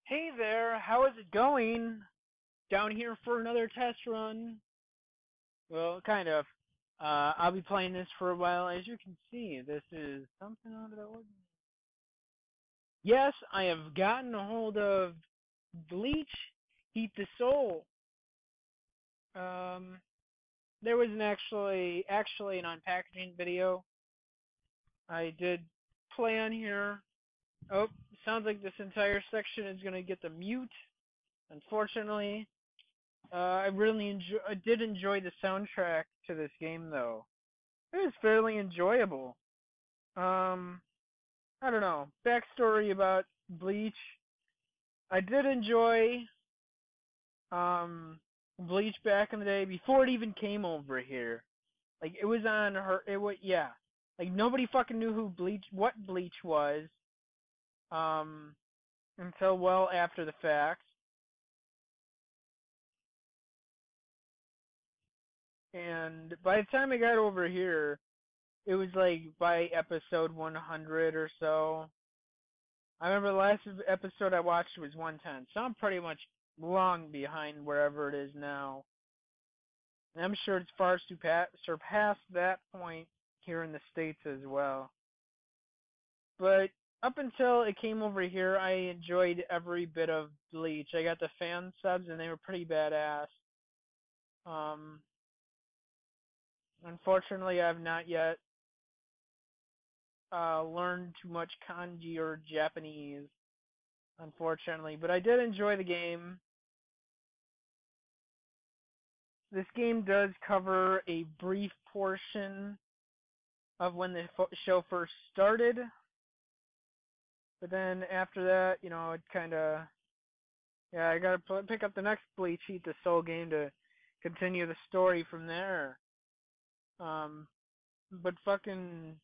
Hey there, how is it going? Down here for another test run. Well, kind of. I'll be playing this for a while. As you can see, this is something out of the ordinary. Yes, I have gotten a hold of Bleach, Heat the Soul. Um, there was actually an unpackaging video I did play on here. Oh, sounds like this entire section is gonna get the mute. Unfortunately, I did enjoy the soundtrack to this game though. It was fairly enjoyable. Um, I don't know. Backstory about Bleach. I did enjoy um Bleach back in the day before it even came over here. Like it was on her. It was yeah. Like nobody fucking knew what Bleach was. Um, until well after the fact. And by the time I got over here, it was like by episode 100 or so. I remember the last episode I watched was 110, so I'm pretty much long behind wherever it is now. And I'm sure it's far surpassed that point here in the States as well. But up until it came over here, I enjoyed every bit of Bleach. I got the fan subs and they were pretty badass. Um, Unfortunately, I've not yet learned too much kanji or Japanese, unfortunately. But I did enjoy the game. This game does cover a brief portion of when the show first started, but then after that, it kind of, yeah, I gotta pick up the next Bleach Heat the Soul game to continue the story from there. Um, but fucking,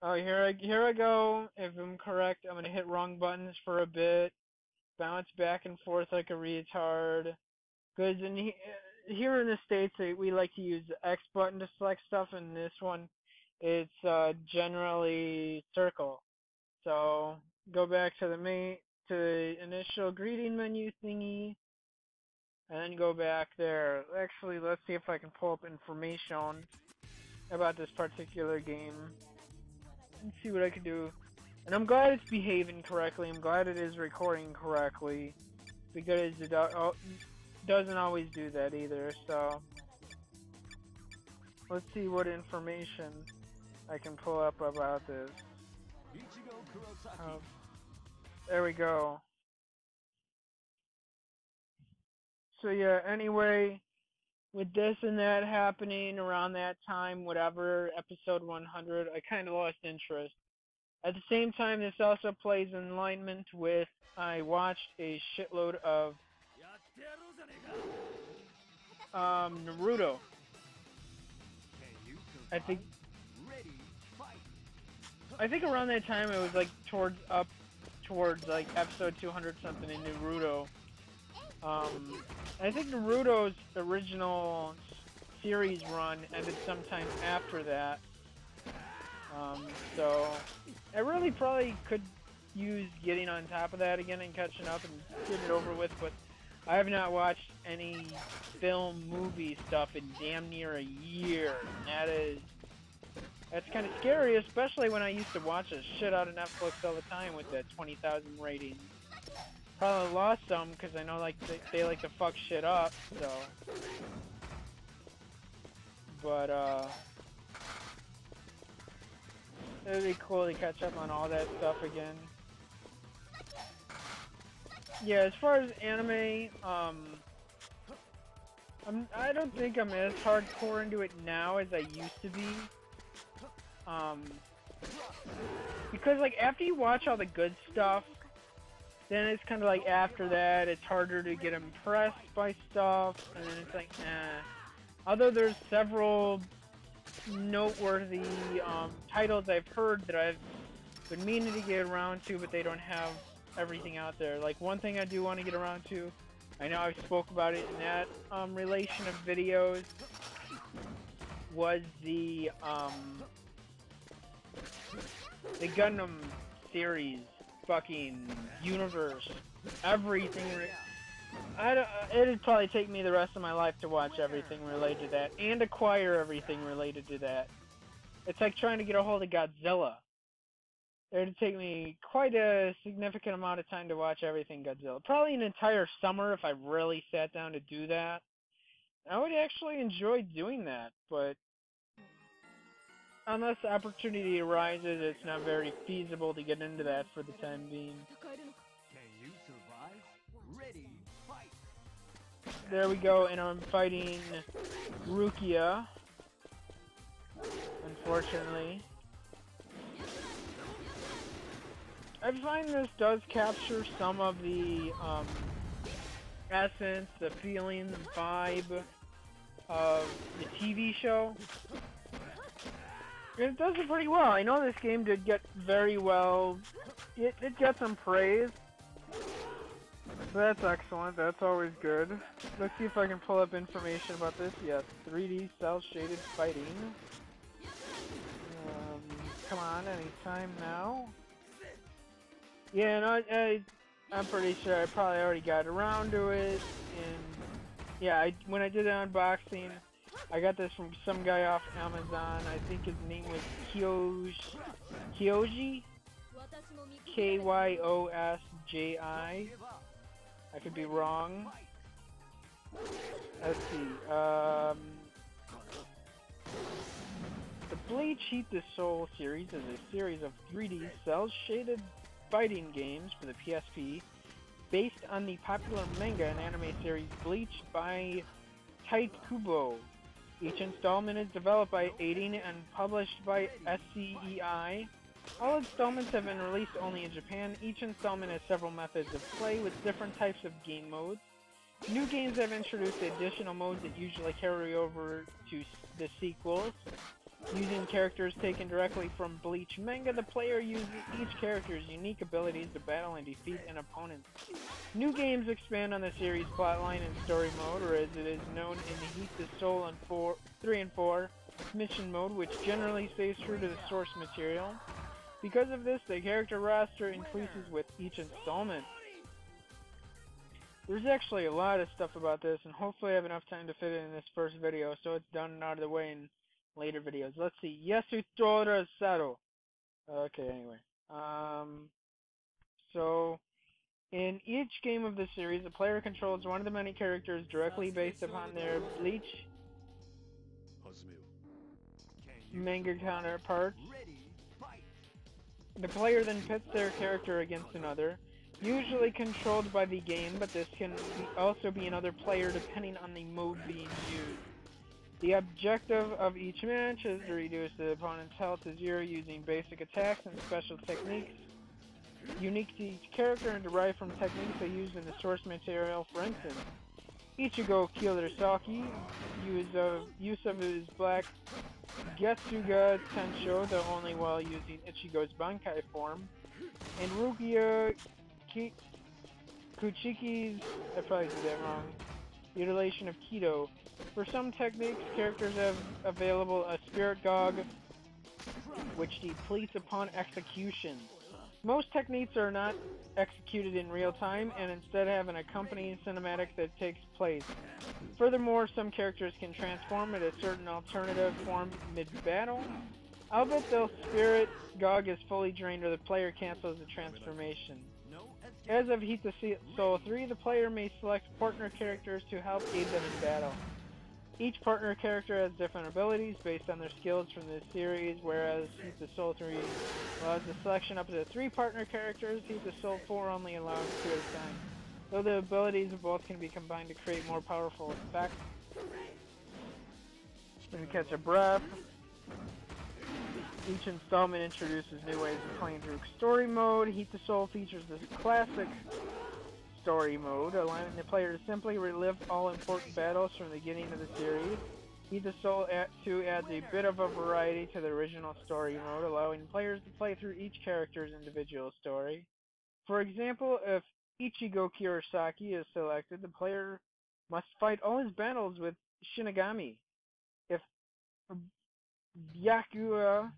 oh, here I go. If I'm correct, I'm gonna hit wrong buttons for a bit, bounce back and forth like a retard. Because here in the States, we like to use the X button to select stuff, and this one, it's generally circle. So go back to to the initial greeting menu thingy, and then go back there. Actually, let's see if I can pull up information about this particular game and see what I can do. And I'm glad it's behaving correctly. I'm glad it is recording correctly, because it doesn't always do that either. So let's see what information I can pull up about this. Ichigo Kurosaki. There we go. So yeah, anyway, with this and that happening around that time, whatever, episode 100, I kind of lost interest. At the same time, this also plays in alignment with, I watched a shitload of Naruto. I think around that time it was like towards like episode 200 something in Naruto. I think Naruto's original series run ended sometime after that. So I really probably could use getting on top of that again and catching up and getting it over with, but I have not watched any film, movie stuff in damn near a year. And that's kind of scary, especially when I used to watch a shit out of Netflix all the time with that 20,000 rating. Probably lost some because I know like they like to fuck shit up, so. But it'd be cool to catch up on all that stuff again. Yeah, as far as anime, I don't think I'm as hardcore into it now as I used to be. Because like after you watch all the good stuff, then it's kind of like after that, it's harder to get impressed by stuff, and then it's like, nah. Although there's several noteworthy titles I've heard that I've been meaning to get around to, but they don't have everything out there. Like one thing I do want to get around to, I know I've spoke about it in that relation of videos, was the Gundam series. fucking universe, everything. It'd probably take me the rest of my life to watch everything related to that and acquire everything related to that. It's like trying to get a hold of Godzilla. It'd take me quite a significant amount of time to watch everything Godzilla. Probably an entire summer if I really sat down to do that. I would actually enjoy doing that, but unless the opportunity arises, it's not very feasible to get into that for the time being. Can you survive? Ready, fight! There we go, and I'm fighting Rukia, unfortunately. I find this does capture some of the essence, the feeling, the vibe of the TV show. It does it pretty well. I know this game did get very well. It got some praise. So that's excellent. That's always good. Let's see if I can pull up information about this. Yes, 3D cel-shaded fighting. Come on, anytime now. Yeah, no, I'm pretty sure I probably already got around to it. And yeah, when I did the unboxing, I got this from some guy off Amazon. I think his name was Kyoji? Kyosji. I could be wrong. Let's see. The Bleach Heat the Soul series is a series of 3D cel-shaded fighting games for the PSP based on the popular manga and anime series Bleach by Tite Kubo. Each installment is developed by Aiding and published by SCEI. All installments have been released only in Japan. Each installment has several methods of play with different types of game modes. New games have introduced additional modes that usually carry over to the sequels. Using characters taken directly from Bleach manga, the player uses each character's unique abilities to battle and defeat an opponent. New games expand on the series' plotline and story mode, or as it is known in the Heat the Soul and 3 and 4 mission mode, which generally stays true to the source material. Because of this, the character roster increases with each installment. There's actually a lot of stuff about this, and hopefully I have enough time to fit it in this first video so it's done and out of the way in later videos. Let's see. Yasutora Sato. Okay, anyway. So, in each game of the series, the player controls one of the many characters directly based upon their Bleach manga counterparts. The player then pits their character against another, usually controlled by the game, but this can also be another player depending on the mode being used. The objective of each match is to reduce the opponent's health to 0 using basic attacks and special techniques unique to each character and derived from techniques they use in the source material. For instance, Ichigo Kurosaki use of his black Getsuga Tensho, though only while using Ichigo's Bankai form, and Rukia Kuchiki's, I probably did that wrong, mutilation of Kido. For some techniques, characters have available a Spirit Gog, which depletes upon execution. Most techniques are not executed in real time and instead have an accompanying cinematic that takes place. Furthermore, some characters can transform into certain alternative forms mid-battle. Albeit the Spirit Gog is fully drained or the player cancels the transformation. As of Heat the Soul 3, the player may select partner characters to help aid them in battle. Each partner character has different abilities based on their skills from this series, whereas Heat the Soul 3 allows the selection up to 3 partner characters. Heat the Soul 4 only allows 2 at a time, though the abilities of both can be combined to create more powerful effects. Let me catch a breath. Each installment introduces new ways of playing through story mode. Heat the Soul features this classic story mode, allowing the player to simply relive all important battles from the beginning of the series. Heat the Soul 2 adds a bit of a variety to the original story mode, allowing players to play through each character's individual story. For example, if Ichigo Kurosaki is selected, the player must fight all his battles with Shinigami. If Byakuya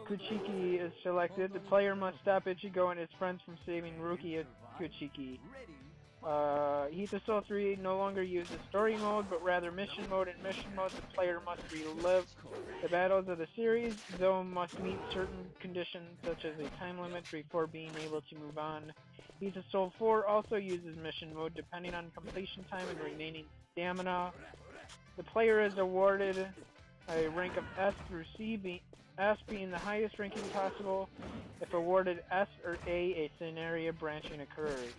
Kuchiki is selected. The player must stop Ichigo and his friends from saving Ruki Kuchiki. Heat Soul 3 no longer uses story mode, but rather mission mode. In mission mode, the player must relive the battles of the series, though must meet certain conditions such as a time limit before being able to move on. Heat Soul 4 also uses mission mode, depending on completion time and remaining stamina. The player is awarded a rank of S through C, S being the highest ranking possible. If awarded S or A scenario branching occurs.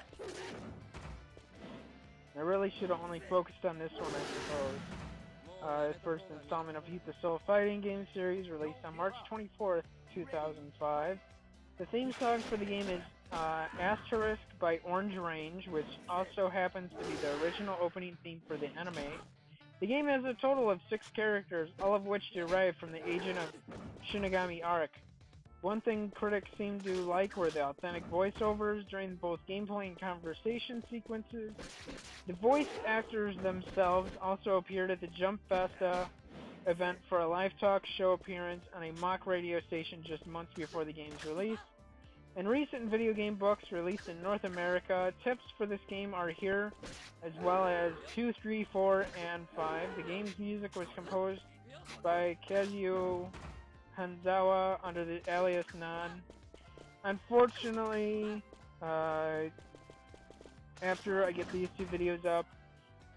I really should have only focused on this one, I suppose. The first installment of Heat the Soul fighting game series, released on March 24th, 2005. The theme song for the game is Asterisk by Orange Range, which also happens to be the original opening theme for the anime. The game has a total of 6 characters, all of which derive from the Agent of Shinigami arc. One thing critics seemed to like were the authentic voiceovers during both gameplay and conversation sequences. The voice actors themselves also appeared at the Jump Festa event for a live talk show appearance on a mock radio station just months before the game's release. In recent video game books released in North America, tips for this game are here, as well as 2, 3, 4, and 5. The game's music was composed by Kazuo Hanzawa under the alias Nan. Unfortunately, after I get these 2 videos up,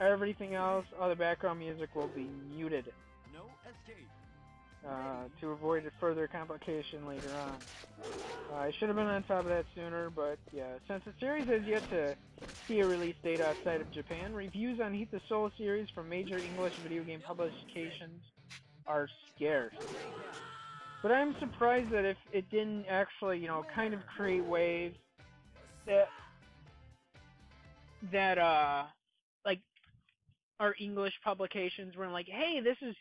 everything else, all the background music will be muted. No escape. To avoid a further complication later on. I should have been on top of that sooner, but yeah. Since the series has yet to see a release date outside of Japan, reviews on Heat the Soul series from major English video game publications are scarce. But I'm surprised that if it didn't actually, kind of create waves that like, our English publications were like, hey, this is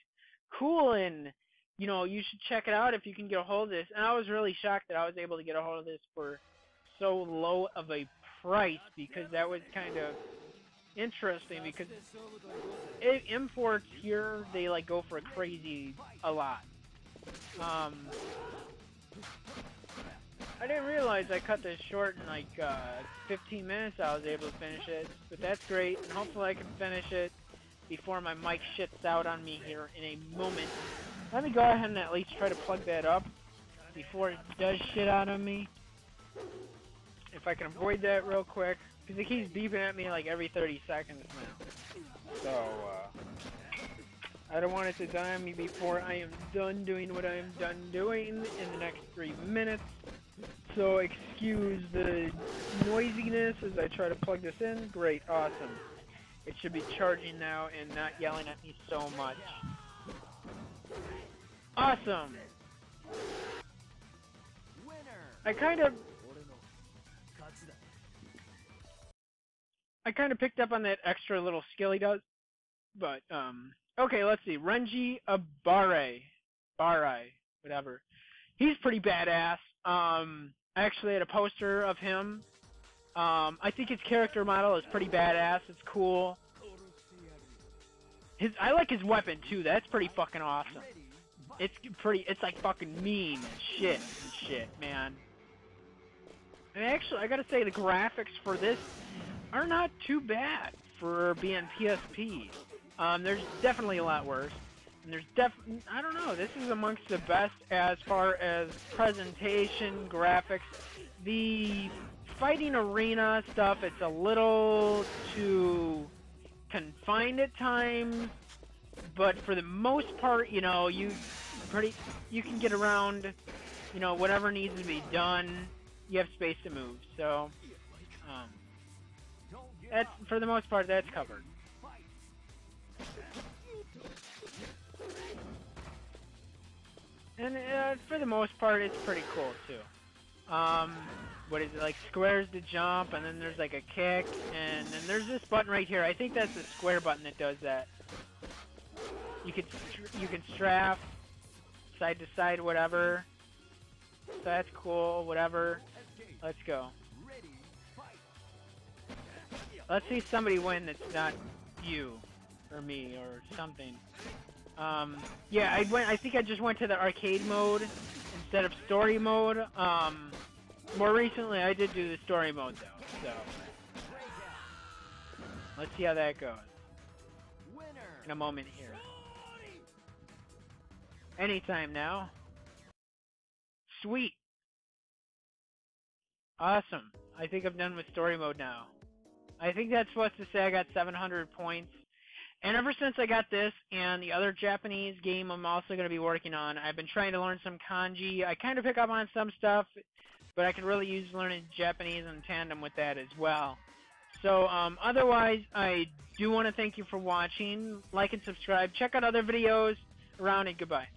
cool, and you should check it out if you can get a hold of this. And I was really shocked that I was able to get a hold of this for so low of a price, because that was kind of interesting, because imports here, they like go for a lot. I didn't realize I cut this short in like 15 minutes. I was able to finish it, but that's great, and hopefully I can finish it before my mic shits out on me here in a moment. Let me go ahead and at least try to plug that up before it does shit out on me. If I can avoid that real quick, because it keeps beeping at me like every 30 seconds now. So, I don't want it to die on me before I am done doing what I am done doing in the next 3 minutes. So excuse the noisiness as I try to plug this in. Great, awesome. It should be charging now and not yelling at me so much. Awesome! I kind of picked up on that extra little skill he does. But, okay, let's see. Renji Abare. Whatever. He's pretty badass. I actually had a poster of him. I think his character model is pretty badass. It's cool. I like his weapon, too. That's pretty fucking awesome. It's like fucking mean shit, man. And actually, I gotta say, the graphics for this are not too bad for being PSP. There's definitely a lot worse. And I don't know, this is amongst the best as far as presentation, graphics. The fighting arena stuff, it's a little too confined at times. But for the most part, you can get around, whatever needs to be done. You have space to move, so that's, for the most part, that's covered. And for the most part, it's pretty cool too. What is it, like squares to jump, and then there's like a kick, and then there's this button right here. I think that's the square button that does that. You can strap side to side, whatever. So that's cool, whatever. Let's go. Let's see somebody win that's not you, or me, or something. Yeah, I think I just went to the arcade mode instead of story mode. More recently, I did do the story mode though, so let's see how that goes in a moment here. Anytime now. Sweet. Awesome. I think I'm done with story mode now. I think that's supposed to say I got 700 points. And ever since I got this and the other Japanese game I'm also going to be working on, I've been trying to learn some kanji. I kind of pick up on some stuff, but I could really use learning Japanese in tandem with that as well. So otherwise, I do want to thank you for watching. Like and subscribe. Check out other videos around, and goodbye.